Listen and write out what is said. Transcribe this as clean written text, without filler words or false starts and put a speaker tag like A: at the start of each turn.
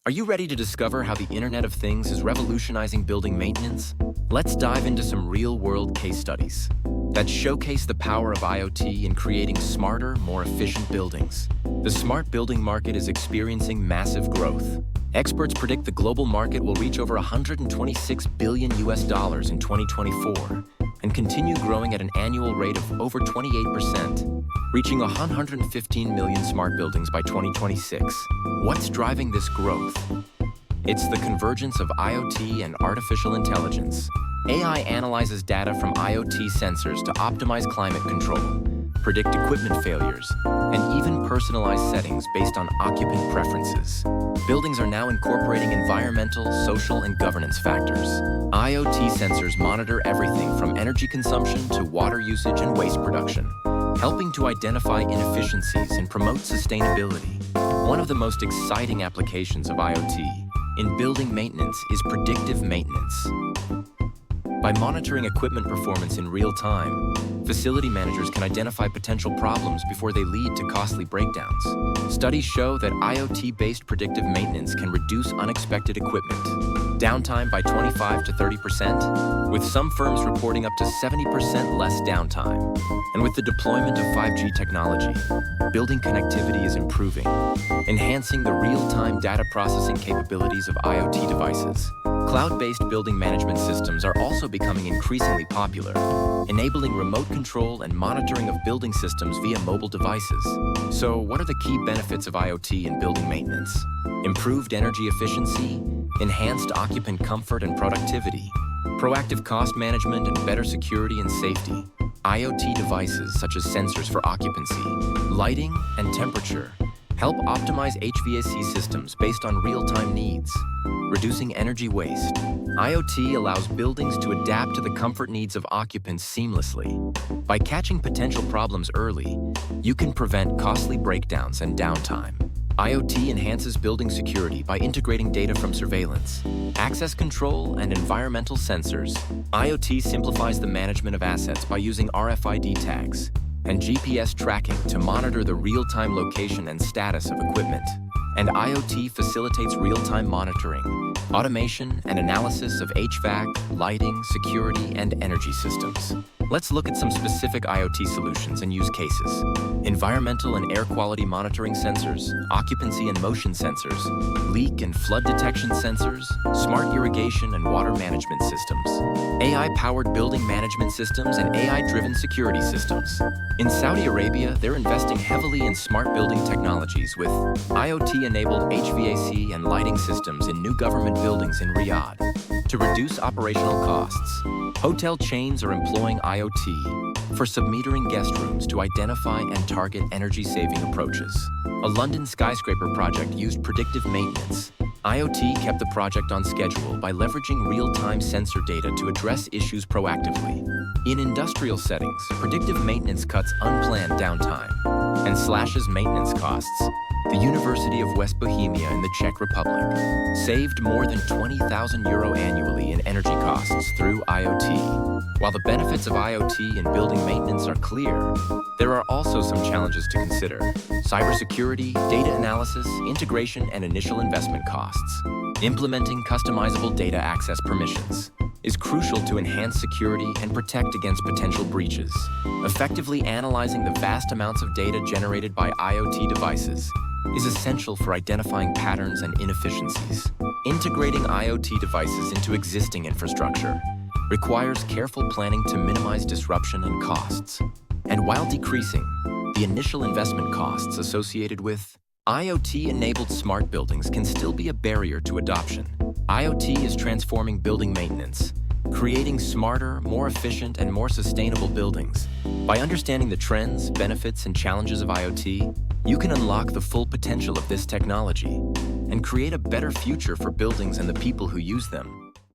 A: Are you ready to discover how the Internet of Things is revolutionizing building maintenance? Let's dive into some real-world case studies that showcase the power of IoT in creating smarter, more efficient buildings. The smart building market is experiencing massive growth. Experts predict the global market will reach over $126 billion in 2024 and continue growing at an annual rate of over 28%, reaching 115 million smart buildings by 2026. What's driving this growth? It's the convergence of IoT and artificial intelligence. AI analyzes data from IoT sensors to optimize climate control, predict equipment failures, and even personalize settings based on occupant preferences. Buildings are now incorporating environmental, social, and governance factors. IoT sensors monitor everything from energy consumption to water usage and waste production, helping to identify inefficiencies and promote sustainability. One of the most exciting applications of IoT in building maintenance is predictive maintenance. By monitoring equipment performance in real time, facility managers can identify potential problems before they lead to costly breakdowns. Studies show that IoT-based predictive maintenance can reduce unexpected equipment downtime by 25 to 30%, with some firms reporting up to 70% less downtime. And with the deployment of 5G technology, building connectivity is improving, enhancing the real-time data processing capabilities of IoT devices. Cloud-based building management systems are also becoming increasingly popular, enabling remote control and monitoring of building systems via mobile devices. So, what are the key benefits of IoT in building maintenance? Improved energy efficiency, enhanced occupant comfort and productivity, proactive cost management and better security and safety. IoT devices such as sensors for occupancy, lighting, and temperature help optimize HVAC systems based on real-time needs, reducing energy waste. IoT allows buildings to adapt to the comfort needs of occupants seamlessly. By catching potential problems early, you can prevent costly breakdowns and downtime. IoT enhances building security by integrating data from surveillance, access control, and environmental sensors. IoT simplifies the management of assets by using RFID tags and GPS tracking to monitor the real-time location and status of equipment. And IoT facilitates real-time monitoring, automation, and analysis of HVAC, lighting, security, and energy systems. Let's look at some specific IoT solutions and use cases. Environmental and air quality monitoring sensors, occupancy and motion sensors, leak and flood detection sensors, smart irrigation and water management systems, AI-powered building management systems, and AI-driven security systems. In Saudi Arabia, they're investing heavily in smart building technologies with IoT-enabled HVAC and lighting systems in new government buildings in Riyadh to reduce operational costs. Hotel chains are employing IoT for submetering guest rooms to identify and target energy-saving approaches. A London skyscraper project used predictive maintenance. IoT kept the project on schedule by leveraging real-time sensor data to address issues proactively. In industrial settings, predictive maintenance cuts unplanned downtime and slashes maintenance costs. The University of West Bohemia in the Czech Republic saved more than €20,000 annually in energy costs through IoT. While the benefits of IoT in building maintenance are clear, there are also some challenges to consider: cybersecurity, data analysis, integration, and initial investment costs. Implementing customizable data access permissions is crucial to enhance security and protect against potential breaches. Effectively analyzing the vast amounts of data generated by IoT devices is essential for identifying patterns and inefficiencies. Integrating IoT devices into existing infrastructure requires careful planning to minimize disruption and costs. And while decreasing the initial investment costs associated with IoT-enabled smart buildings can still be a barrier to adoption. IoT is transforming building maintenance, creating smarter, more efficient, and more sustainable buildings. By understanding the trends, benefits, and challenges of IoT, you can unlock the full potential of this technology and create a better future for buildings and the people who use them.